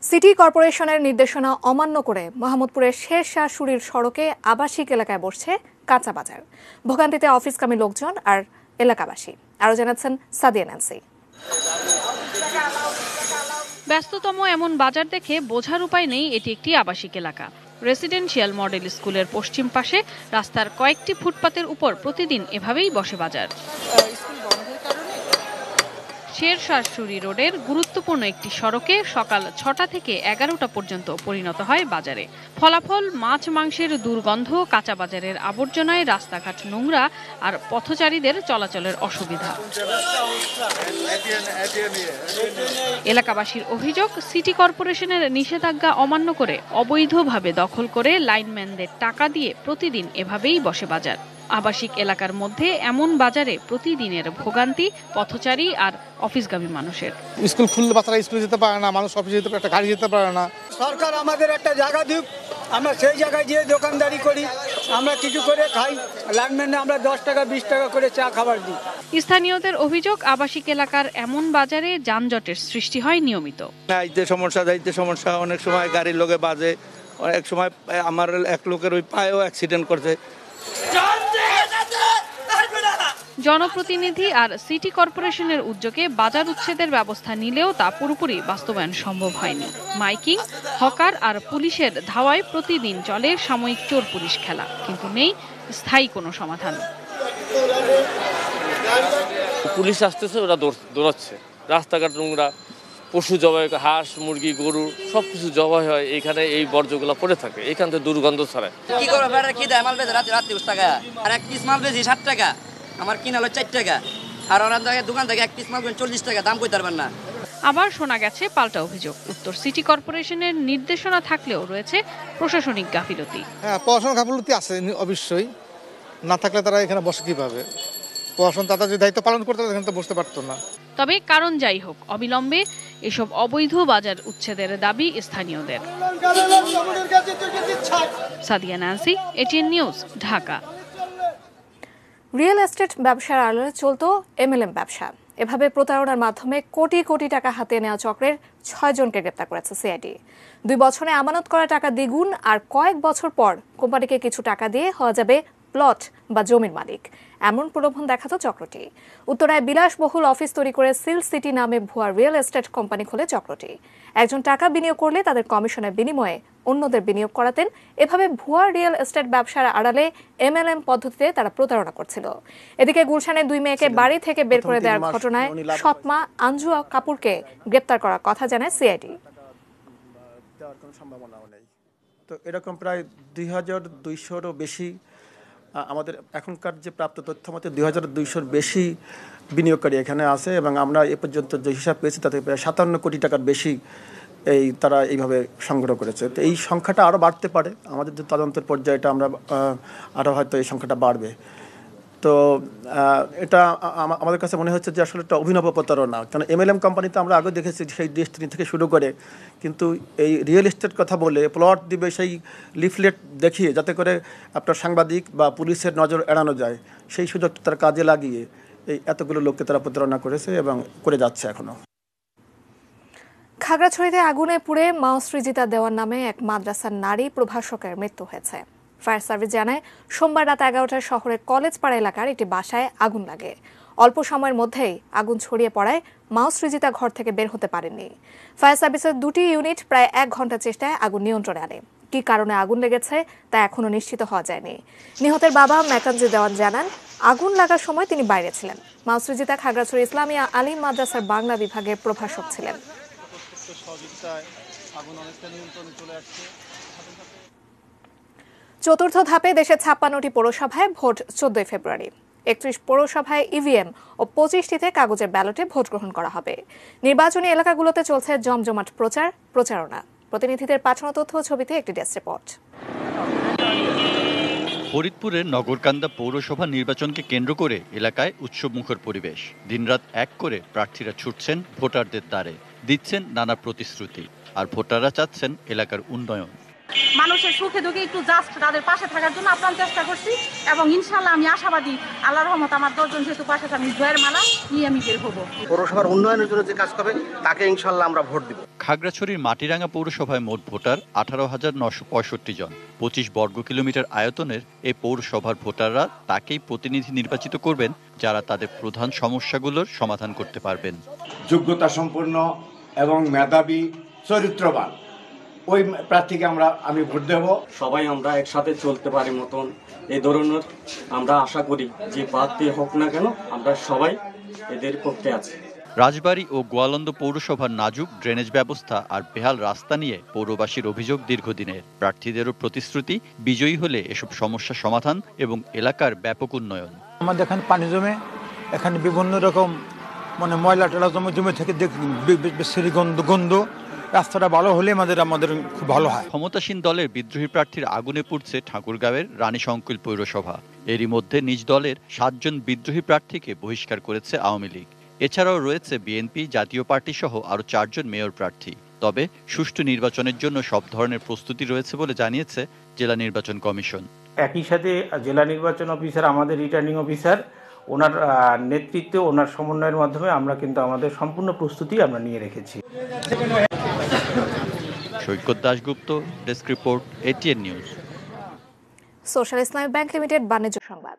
সিটি কর্পোরেশনের নির্দেশনা অমান্য করে মোহাম্মদপুরের শেরশাহ সুরির সড়কে আবাসিক এলাকায় বসছে কাঁচা বাজার। ভোগান্তিতে অফিসকামী লোকজন আর এলাকাবাসী। আরো জানাচ্ছেন সাদিয়া ন্যান্সি। ব্যস্ততম এমন বাজার দেখে বোঝার উপায় নেই এটি একটি আবাসিক এলাকা। রেসিডেন্সিয়াল মডেল স্কুলের পশ্চিম পাশে রাস্তার কয়েকটি ফুটপাতের উপর প্রতিদিন এভাবেই বসে বাজার। শেরশাহশুরি রোডের গুরুত্বপূর্ণ একটি সড়কে সকাল ৬টা থেকে ১১টা পর্যন্ত পরিণত হয় বাজারে। ফলাফল মাছ মাংসের দুর্গন্ধ, কাঁচা বাজারের আবর্জনায় রাস্তাঘাট নোংরা আর পথচারীদের চলাচলের অসুবিধা। এলাকাবাসীর অভিযোগ, সিটি কর্পোরেশনের নিষেধাজ্ঞা অমান্য করে অবৈধভাবে দখল করে লাইনম্যানদের টাকা দিয়ে প্রতিদিন এভাবেই বসে বাজার। আবাসিক এলাকার মধ্যে এমন বাজারে প্রতিদিনের ভোগান্তি পথচারী আর অফিসগামী মানুষের। স্কুল খুললে বাচ্চারা স্কুলে যেতে পারে না, মানুষ অফিসে যেতে পারে, একটা গাড়ি যেতে পারে না। সরকার আমাদের একটা জায়গা দিক, আমরা সেই জায়গায় গিয়ে দোকানদারি করি, আমরা কিছু করে খাই। লাইনম্যানে আমরা 10 টাকা 20 টাকা করে চা খাবার দিই। স্থানীয়দের অভিযোগ, আবাসিক এলাকার এমন বাজারে যানজটের সৃষ্টি হয় নিয়মিত। যাইতে সমস্যা, অনেক সময় গাড়ির লোকে বাজে, অনেক সময় আমার এক লোকের ওই পায়েও অ্যাক্সিডেন্ট করছে। জনপ্রতিনিধি আর সিটি কর্পোরেশনের উদ্যোগে বাজার উচ্ছেদের ব্যবস্থা নিলেও তা পুরোপুরি বাস্তবায়ন সম্ভব হয়নি। মাইকিং, হকার আর পুলিশের ধাওয়ায় প্রতিদিন চলে সাময়িক চোর পুলিশ খেলা, কিন্তু নেই স্থায়ী কোনো সমাধান। পুলিশ আসতেছে, ওরা দৌড়াচ্ছে, রাস্তাঘাট নোংরা, পশু জবাই, হাঁস মুরগি গরু সবকিছু জবাই হয়, এখানে এই বর্জ্যগুলো পড়ে থাকে, এখান থেকে দুর্গন্ধ ছড়ায়। কি করবো, কি দেয় মাল বেচে রাতে 20 টাকা, আর এক পিস মাল বেচি 60 টাকা, আমার কিনা হলো 4 টাকা, আর ওনার দোকান থেকে এক পিস মাল 40 টাকা, দাম কইতে পারবেন না। আবার শোনা গেছে পাল্টা অভিযোগ, উত্তর সিটি কর্পোরেশনের নির্দেশনা থাকলেও রয়েছে প্রশাসনিক গাফিলতি। হ্যাঁ, প্রশাসনিক গাফিলতি আছে অবশ্যই, না থাকলে তারা এখানে বসে কিভাবে? প্রশাসন তাদের যে দায়িত্ব পালন করতে এখানে তো বসতে পারতো না। তবে কারণ যাই হোক, অবিলম্বে এসব অবৈধ বাজার উচ্ছেদের দাবি স্থানীয়দের। Sadia Nancy, ATN news, Dhaka. Real estate ব্যবসার আড়ালে চলতো এমএলএম ব্যবসা। এভাবে প্রতারণার মাধ্যমে কোটি কোটি টাকা হাতিয়ে নেওয়া চক্রের 6 জনকে গ্রেপ্তার করেছে সিআইডি। 2 বছরে আমানত করা টাকা দ্বিগুণ, আর কয়েক বছর পর কোম্পানিকে কিছু টাকা দিয়ে হওয়া যাবে প্লট বা জমির মালিক, এমন প্রলোভন দেখাতো চক্রটি। উত্তরায় বিলাসবহুল অফিস তৈরি করে সিল সিটি নামে ভুয়া রিয়েল এস্টেট কোম্পানি খোলে চক্রটি। একজন টাকা বিনিয়োগ করলে তাদের কমিশনের বিনিময়ে অন্যদের বিনিয়োগ করাতেন। এভাবে ভুয়া রিয়েল এস্টেট ব্যবসার আড়ালে এমএলএম পদ্ধতিতে তারা প্রতারণা করছিল। এদিকে গুলশানের 2 মেয়েকে বাড়ি থেকে বের করে দেওয়ার ঘটনায় সৎমা আঞ্জু কাপুরকে গ্রেপ্তার করার কথা জানায় সিআইডি। তো এরকম প্রায় 2200-রও বেশি, আমাদের এখনকার যে প্রাপ্ত তথ্য মতে 2200-র বেশি বিনিয়োগকারী এখানে আছে, এবং আমরা এ পর্যন্ত যে হিসাব পেয়েছি তাতে প্রায় 57 কোটি টাকার বেশি তারা এইভাবে সংগ্রহ করেছে। তো এই সংখ্যাটা আরও বাড়তে পারে, আমাদের যে তদন্তের পর্যায়টা আমরা আরও হয়তো এই সংখ্যাটা বাড়বে। তো এটা আমাদের কাছে মনে হচ্ছে যে আসলে একটা অভিনব প্রতারণা, কারণ এমএলএম কোম্পানিতে আমরা আগে দেখেছি সেই ডেস্টিনি থেকে শুরু করে, কিন্তু এই রিয়েল এস্টেট কথা বলে প্লট দিবে, সেই লিফলেট দেখিয়ে যাতে করে আপনার সাংবাদিক বা পুলিশের নজর এড়ানো যায়, সেই সুযোগটা তারা কাজে লাগিয়ে এই এতগুলো লোককে তারা প্রতারণা করেছে এবং করে যাচ্ছে এখনো। খাগড়াছড়িতে আগুনে পুড়ে মাওসৃজিতা দেওয়ার নামে এক মাদ্রাসার নারী প্রভাষকের মৃত্যু হয়েছে। ফায়ার সার্ভিস জানায়, সোমবার রাত 11টায় শহরের কলেজপাড়া এলাকার একটি বাসায় আগুন লাগে। অল্প সময়ের মধ্যেই আগুন ছড়িয়ে পড়ায় মাওসৃজিতা ঘর থেকে বের হতে পারেননি। ফায়ার সার্ভিসের 2টি ইউনিট প্রায় 1 ঘন্টা চেষ্টায় আগুন নিয়ন্ত্রণে আনে। কি কারণে আগুন লেগেছে তা এখনো নিশ্চিত হওয়া যায়নি। নিহতের বাবা মেকানজি দেওয়ান জানান, আগুন লাগার সময় তিনি বাইরে ছিলেন। মাওসৃজিতা খাগড়াছড়ি ইসলামিয়া আলিম মাদ্রাসার বাংলা বিভাগের প্রভাষক ছিলেন। চতুর্থ ধাপে দেশের 56টি পৌরসভায় ভোট 14 ফেব্রুয়ারি। 31 পৌরসভায় ইভিএম ও 25টিতে কাগজের ব্যালটে ভোট গ্রহণ করা হবে। নির্বাচনী এলাকাগুলোতে চলছে জমজমাট প্রচারণা। প্রতিনিধিদের পাঠানো তথ্য ছবিতে একটি ডেস্ক রিপোর্ট। ফরিদপুরের নগরকান্দা পৌরসভা নির্বাচনকে কেন্দ্র করে এলাকায় উৎসবমুখর পরিবেশ। দিনরাত এক করে প্রার্থীরা ছুটছেন ভোটারদের দ্বারে, দিচ্ছেন নানা প্রতিশ্রুতি, আর ভোটাররা চাচ্ছেন এলাকার উন্নয়ন। মানুষের সুখে দুঃখে একটু জাস্ট তাদের পাশে থাকার জন্য আপ্রাণ চেষ্টা করছি, এবং ইনশাআল্লাহ আমি আশাবাদী, আল্লাহর রহমত আমার 10 জন যেহেতু পাশে আমি জয়ের মালা নিয়ে আমি বের হব। পৌরসভার উন্নয়নের জন্য যে কাজ করবে তাকে ইনশাআল্লাহ আমরা ভোট দিব। খাগড়াছড়ির মাটিরাঙ্গা পৌরসভায় মোট ভোটার 18,965 জন। 25 বর্গ কিলোমিটার আয়তনের এই পৌরসভার ভোটাররা তাকেই প্রতিনিধি নির্বাচিত করবেন, যারা তাদের প্রধান সমস্যাগুলোর সমাধান করতে পারবেন। যোগ্যতা সম্পন্ন এবং মেধাবী চরিত্রবান ওই প্রার্থীকে আমি ভোট দেব। সবাই আমরা একসাথে চলতে পারি মতন এই ধরনের আমরা আশা করি যে প্রার্থী হোক না কেন আমরা সবাই এদের পক্ষে আছি। রাজবাড়ী ও গোয়ালন্দ পৌরসভার নাজুক ড্রেনেজ ব্যবস্থা আর বেহাল রাস্তা নিয়ে পৌরবাসীর অভিযোগ দীর্ঘদিনের। প্রার্থীদেরও প্রতিশ্রুতি, বিজয়ী হলে এসব সমস্যা সমাধান এবং এলাকার ব্যাপক উন্নয়ন। আমাদের এখানে পানি জমে, এখানে বিভিন্ন রকম ময়লা টলা জমে থেকে গন্ধ, রাস্তাটা ভালো হলে আমাদের খুব ভালো হয়। ক্ষমতাসীন দলের বিদ্রোহী প্রার্থীর আগুনে পুড়ছে ঠাকুরগাঁওয়ের রানীশংকুল পৌরসভা। এরই মধ্যে নিজ দলের 7 জন বিদ্রোহী প্রার্থীকে বহিষ্কার করেছে আওয়ামী লীগ। এছাড়াও রয়েছে বিএনপি, জাতীয় পার্টি সহ আরো 4 জন মেয়র প্রার্থী। তবে সুষ্ঠু নির্বাচনের জন্য সব ধরনের প্রস্তুতি রয়েছে বলে জানিয়েছে জেলা নির্বাচন কমিশন। একই সাথে জেলা নির্বাচন অফিসার, আমাদের রিটার্নিং অফিসার, ওনার নেতৃত্বে, ওনার সমন্বয়ের মাধ্যমে আমরা কিন্তু আমাদের সম্পূর্ণ প্রস্তুতি আমরা নিয়ে রেখেছি। Saikat Dasgupta, desk report, ATN news. Social Islami bank limited বাণিজ্য সংবাদ।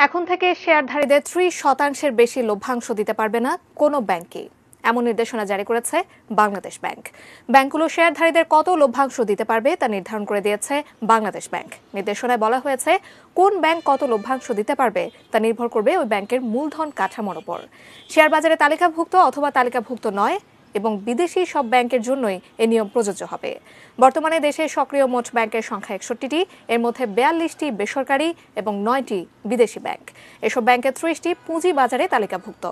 এখন থেকে শেয়ারধারীদের 30% বেশি লভ্যাংশ দিতে পারবে না কোনো ব্যাংকই, এমন নির্দেশনা জারি করেছে বাংলাদেশ ব্যাংক। ব্যাংকগুলো শেয়ারধারীদের কত লভ্যাংশ দিতে পারবে তা নির্ধারণ করে দিয়েছে বাংলাদেশ ব্যাংক। নির্দেশনায় বলা হয়েছে কোন ব্যাংক কত লভ্যাংশ দিতে পারবে তা নির্ভর করবে ওই ব্যাংকের মূলধন কাঠামোর উপর। শেয়ার বাজারে তালিকাভুক্ত অথবা তালিকাভুক্ত নয় এবং বিদেশি সব ব্যাংকের জন্যই এ নিয়ম প্রযোজ্য হবে। বর্তমানে দেশে সক্রিয় মোট ব্যাংকের সংখ্যা 61টি, এর মধ্যে 42টি বেসরকারি এবং 9টি বিদেশি ব্যাংক। এসব ব্যাংকের 30টি পুঁজি বাজারে তালিকাভুক্ত।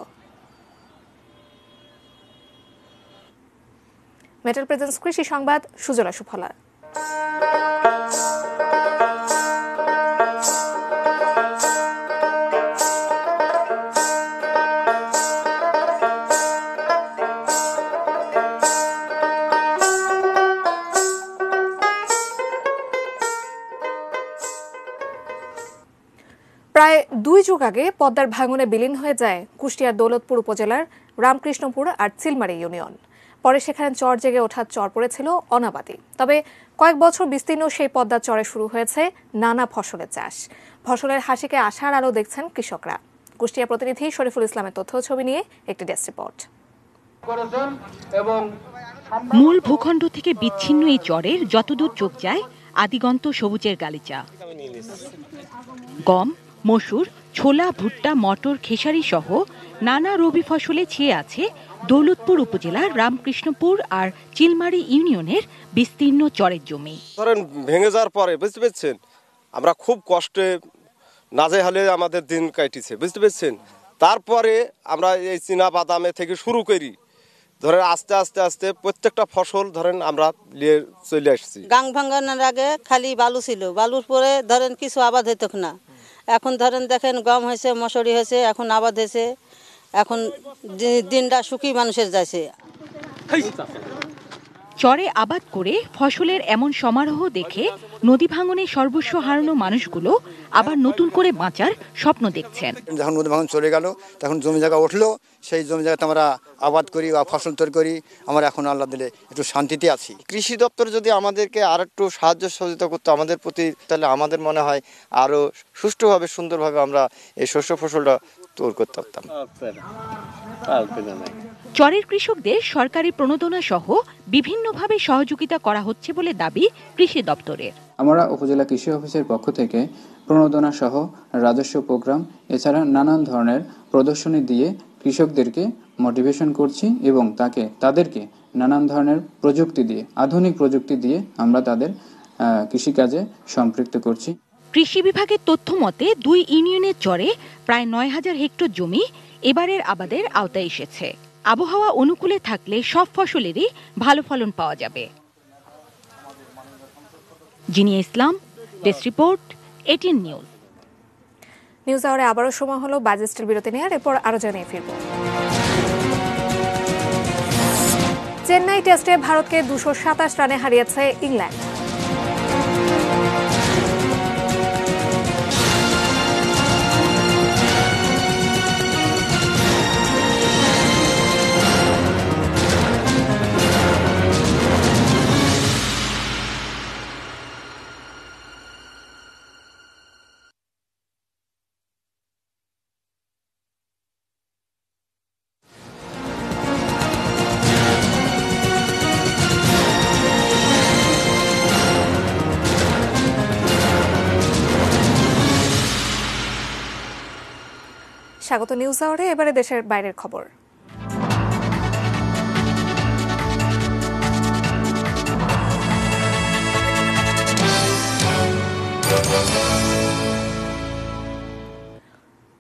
মেটাল প্রেজেন্স কৃষি সংবাদ, সুজলা সুফলা। প্রায় 2 যুগ আগে পদ্মার ভাঙনে বিলীন হয়ে যায় কুষ্টিয়ার দৌলতপুর উপজেলার রামকৃষ্ণপুর আর চিলমারি ইউনিয়ন। পরে সেখানে চর জেগে ওঠা চর পড়েছিল অনাবাদি। তবে কয়েক বছর বিস্তীর্ণ সেই পদ্মার চরে শুরু হয়েছে নানা ফসলের চাষ। ফসলের হাসিকে আশার আলো দেখছেন কৃষকরা। কুষ্টিয়া প্রতিনিধি শরীফুল ইসলামের তথ্য ছবি নিয়ে একটি ডেস্ক রিপোর্ট। মূল ভূখণ্ড থেকে বিচ্ছিন্ন এই চরের যতদূর চোখ যায় আদিগন্ত সবুজের গালিচা। গম, মসুর, ছোলা, ভুট্টা, মটর, খেসারি সহ নানা রবি ফসলে ছেয়ে আছে দৌলতপুর উপজেলার রামকৃষ্ণপুর আর চিলমারি ইউনিয়নের বিস্তীর্ণ চরের জমি। ধরেন ভেঙে যাওয়ার পরে বুঝতে পারছেন আমরা খুব কষ্টে নাজেহালে আমাদের দিন কাটিছে, বুঝতে পারছেন। তারপরে আমরা এই চীনা বাদামে থেকে শুরু করি, ধরেন আস্তে আস্তে আস্তে প্রত্যেকটা ফসল ধরেন আমরা নিয়ে চলে আসছি। গাং ভাঙানোর আগে খালি বালু ছিল, বালুর পরে ধরেন কিছু আবাদ হইত না। এখন ধরেন দেখেন গম হয়েছে, মশুরি হয়েছে, এখন আবাদ হয়েছে। এখন দিনটা সুখী মানুষের যাচ্ছে। চরে আবাদ করে ফসলের এমন সমারোহ দেখে নদী ভাঙনে সর্বস্ব হারানো মানুষগুলো আবার নতুন করে বাঁচার স্বপ্ন দেখছেন। যখন নদী ভাঙন চলে গেল তখন জমি জায়গা উঠলো, সেই জমি জায়গাতে আমরা আবাদ করি বা ফসল তৈরি করি। আমরা এখন আল্লাহ দিলে একটু শান্তিতে আছি। কৃষি দপ্তর যদি আমাদেরকে আর একটু সাহায্য সহযোগিতা করতো আমাদের প্রতি, তাহলে আমাদের মনে হয় আরো সুষ্ঠুভাবে সুন্দরভাবে আমরা এই শস্য ফসলটা তৈরি করতে পারতাম। চরের কৃষকদের সরকারি প্রণোদনা সহ বিভিন্নভাবে সহযোগিতা করা হচ্ছে বলে দাবি কৃষি দপ্তরের। আমরা উপজেলা কৃষি অফিসের পক্ষ থেকে প্রণোদনা সহ রাজস্ব প্রোগ্রাম এছাড়া নানান ধরনের প্রদর্শনী দিয়ে কৃষকদেরকে মোটিভেশন করছি এবং তাদেরকে নানান ধরনের প্রযুক্তি দিয়ে, আধুনিক প্রযুক্তি দিয়ে আমরা তাদের কৃষিকাজে সম্পৃক্ত করছি। কৃষি বিভাগের তথ্য মতে 2 ইউনিয়নের চরে প্রায় 9000 হেক্টর জমি এবারের আবাদের আওতায় এসেছে। আবহাওয়া অনুকূলে থাকলে সব ফসলেরই ভালো ফলন পাওয়া যাবে। Jinia Islam, desk report, ATN news. News আওয়ারে আবারও সময় হলো বাজেটের বিরতি নেওয়ার, এরপর আরো জানিয়ে ফিরব। চেন্নাই টেস্টে ভারতকে 227 রানে হারিয়েছে ইংল্যান্ড। স্বাগত নিউজ আওয়ারে। এবারে দেশের বাইরের খবর।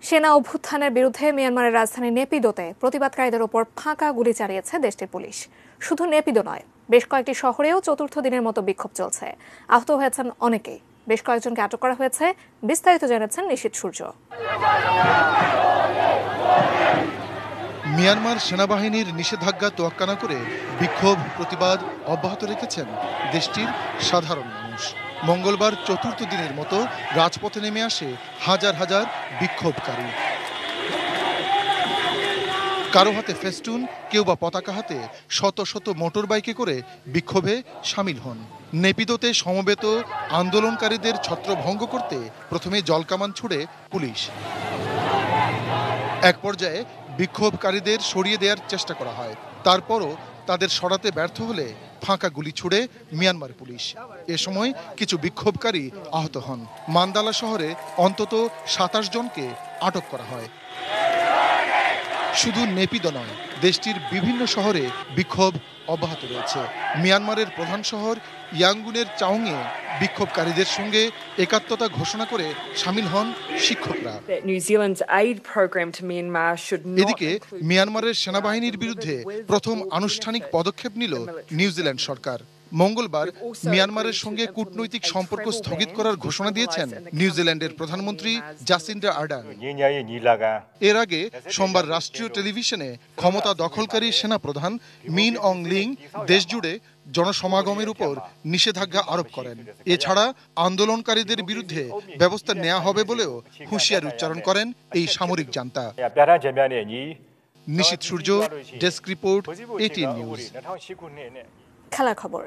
সেনা অভ্যুত্থানের বিরুদ্ধে মিয়ানমারের রাজধানী নেপিদোতে প্রতিবাদকারীদের ওপর ফাঁকা গুলি চালিয়েছে দেশটির পুলিশ। শুধু নেপিদো নয়, বেশ কয়েকটি শহরেও চতুর্থ দিনের মতো বিক্ষোভ চলছে। আহত হয়েছেন অনেকেই, বেশ কয়েকজনকে আটক করা হয়েছে। বিস্তারিত জানাচ্ছেন নিশীথ সূর্য। মিয়ানমার সেনাবাহিনীর নিষেধাজ্ঞা তোয়াক্কা না করে বিক্ষোভ প্রতিবাদ অব্যাহত রেখেছেন দেশটির সাধারণ মানুষ। মঙ্গলবার চতুর্থ দিনের মতো রাজপথে নেমে আসে হাজার হাজার বিক্ষোভকারী। কারো হাতে ফেস্টুন, কেউ বা পতাকা হাতে শত শত মোটর বাইকে করে বিক্ষোভে সামিল হন। নেপিদোতে সমবেত আন্দোলনকারীদের ছত্রভঙ্গ করতে প্রথমে জলকামান ছুড়ে পুলিশ। এক পর্যায়ে বিক্ষোভকারীদের সরিয়ে দেওয়ার চেষ্টা করা হয়, তারপরও তাদের সরাতে ব্যর্থ হলে ফাঁকা গুলি ছুড়ে মিয়ানমার পুলিশ। এ সময় কিছু বিক্ষোভকারী আহত হন। মান্দালা শহরে অন্তত ২৭ জনকে আটক করা হয়। শুধু নেপিদো নয়, দেশটির বিভিন্ন শহরে বিক্ষোভ অব্যাহত রয়েছে। মিয়ানমারের প্রধান শহর ইয়াঙ্গুনের চাউংয়ে বিক্ষোভকারীদের সঙ্গে একাত্মতা ঘোষণা করে সামিল হন শিক্ষকরা। এদিকে মিয়ানমারের সেনাবাহিনীর বিরুদ্ধে প্রথম আনুষ্ঠানিক পদক্ষেপ নিল নিউজিল্যান্ড সরকার। মঙ্গলবার মিয়ানমারের সঙ্গে কূটনৈতিক সম্পর্ক স্থগিত করার ঘোষণা দিয়েছেন নিউজিল্যান্ডের প্রধানমন্ত্রী জাসিন্ডা আর্ডার্ন। এর আগে সোমবার রাষ্ট্রীয় টেলিভিশনে ক্ষমতা দখলকারী সেনা প্রধান মিন অং লিং দেশজুড়ে জনসমাগমের উপর নিষেধাজ্ঞা আরোপ করেন। এছাড়া আন্দোলনকারীদের বিরুদ্ধে ব্যবস্থা নেওয়া হবে বলেও হুঁশিয়ারি উচ্চারণ করেন এই সামরিক জান্তা। নিশীথ সূর্য, ডেস্ক রিপোর্ট, এটিএন নিউজ। খেলার খবর।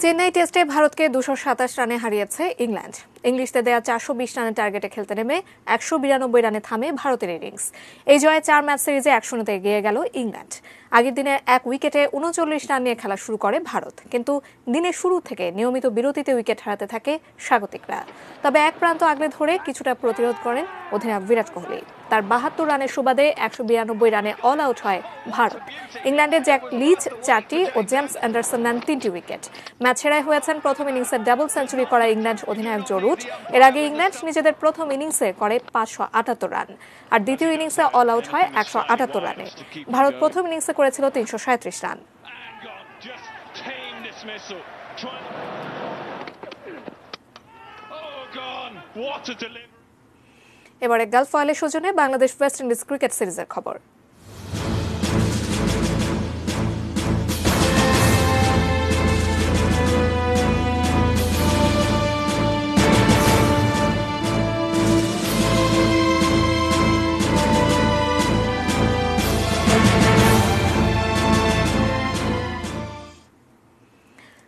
চেন্নাই টেস্টে ভারতকে 227 রানে হারিয়েছে ইংল্যান্ড। ইংলিশদের দেয়া 420 রানের টার্গেটে খেলতে নেমে 192 রানে থামে ভারতের ইনিংস। এই জয়ে 4 ম্যাচ সিরিজে 1-0 এগিয়ে গেল ইংল্যান্ড। আগের দিনে এক উইকেটে 39 রান নিয়ে খেলা শুরু করে ভারত, কিন্তু দিনের শুরু থেকে নিয়মিত বিরতিতে উইকেট হারাতে থাকে স্বাগতিকরা। তবে এক প্রান্ত আগলে ধরে কিছুটা প্রতিরোধ করেন অধিনায়ক বিরাট কোহলি। তার 72 রানের সুবাদে 192 রানে অল আউট হয় ভারত। ইংল্যান্ডের জ্যাক লিচ 4টি ও জেমস অ্যান্ডারসন নেন 3টি উইকেট। ম্যাচ সেরাই হয়েছেন প্রথম ইনিংসের ডাবল সেঞ্চুরি করা ইংল্যান্ড অধিনায়ক জো রুট। এর আগে ইংল্যান্ড নিজেদের প্রথম ইনিংসে করে 578 রান, আর দ্বিতীয় ইনিংসে অল আউট হয় 178 রানে। ভারত প্রথম ইনিংসে করেছিল 337 রান। এবারে গালফ অয়েলের সৌজন্যে বাংলাদেশ ওয়েস্ট ইন্ডিজ ক্রিকেট সিরিজের খবর।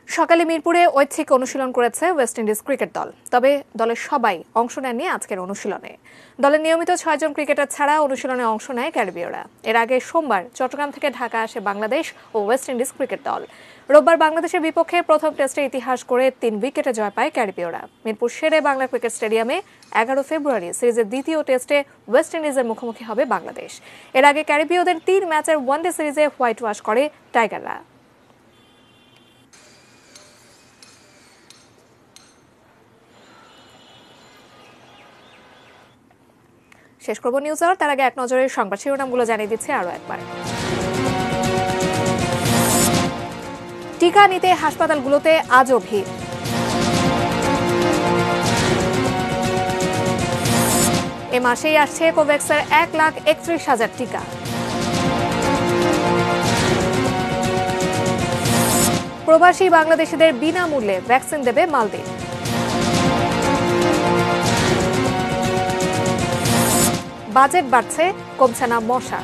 সকালে মিরপুরে ঐচ্ছিক অনুশীলন করেছে ওয়েস্ট ইন্ডিজ ক্রিকেট দল। তবে দলের সবাই অংশ নেননি আজকের অনুশীলনে। দলের নিয়মিত 6 জন ক্রিকেটার ছাড়া অনুশীলনে অংশ নেয় ক্যারিবীয়রা। এর আগে সোমবার চট্টগ্রাম থেকে ঢাকা আসে বাংলাদেশ ও ওয়েস্ট ইন্ডিজ ক্রিকেট দল। রোববার বাংলাদেশের বিপক্ষে প্রথম টেস্টে ইতিহাস করে 3 উইকেটে জয় পায় ক্যারিবীয়রা। মিরপুর শেরে বাংলা ক্রিকেট স্টেডিয়ামে 11 ফেব্রুয়ারি সিরিজের দ্বিতীয় টেস্টে ওয়েস্ট ইন্ডিজের মুখোমুখি হবে বাংলাদেশ। এর আগে ক্যারিবীয়দের 3 ম্যাচের ওয়ানডে সিরিজে হোয়াইট ওয়াশ করে টাইগাররা। শেষ করব নিউজ আওয়ার, তার আগে এক নজরের সংবাদ শিরোনামগুলো জানিয়ে দিচ্ছে আরো একবার। টিকা নিতে হাসপাতালগুলোতে আজও ভিড়। এ মাসেই আসছে কোভ্যাক্সের 1,31,000 টিকা। প্রবাসী বাংলাদেশিদের বিনামূল্যে ভ্যাকসিন দেবে মালদ্বীপ। বাজেট বাড়ছে, কমছে না মশা।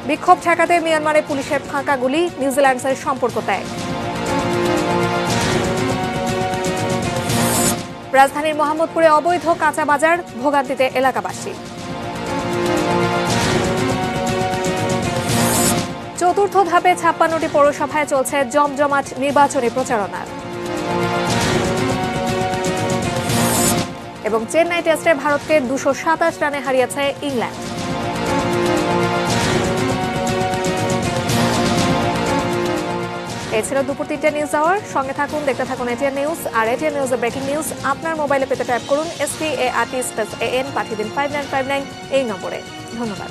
বিক্ষোভ ঠেকাতে মিয়ানমারে পুলিশের ফাঁকা গুলি, নিউজিল্যান্ডের সম্পর্ক ত্যাগ। রাজধানীর মোহাম্মদপুরে অবৈধ কাঁচা বাজার, ভোগান্তিতে এলাকাবাসী। চতুর্থ ধাপে 56টি পৌরসভায় চলছে জমজমাট নির্বাচনী প্রচারণা। এবং চেন্নাই টেস্টে ভারতকে 227 রানে হারিয়েছে ইংল্যান্ড। এই ছিল দুপুর 3টে নিউজ আওয়ার। সঙ্গে থাকুন, দেখতে থাকুন এটিএন নিউজ। আর এটিএন নিউজের ব্রেকিং নিউজ আপনার মোবাইলে পেতে টাইপ করুন START স্পেস AN, পাঠিয়ে দিন 5959 এই নম্বরে। ধন্যবাদ।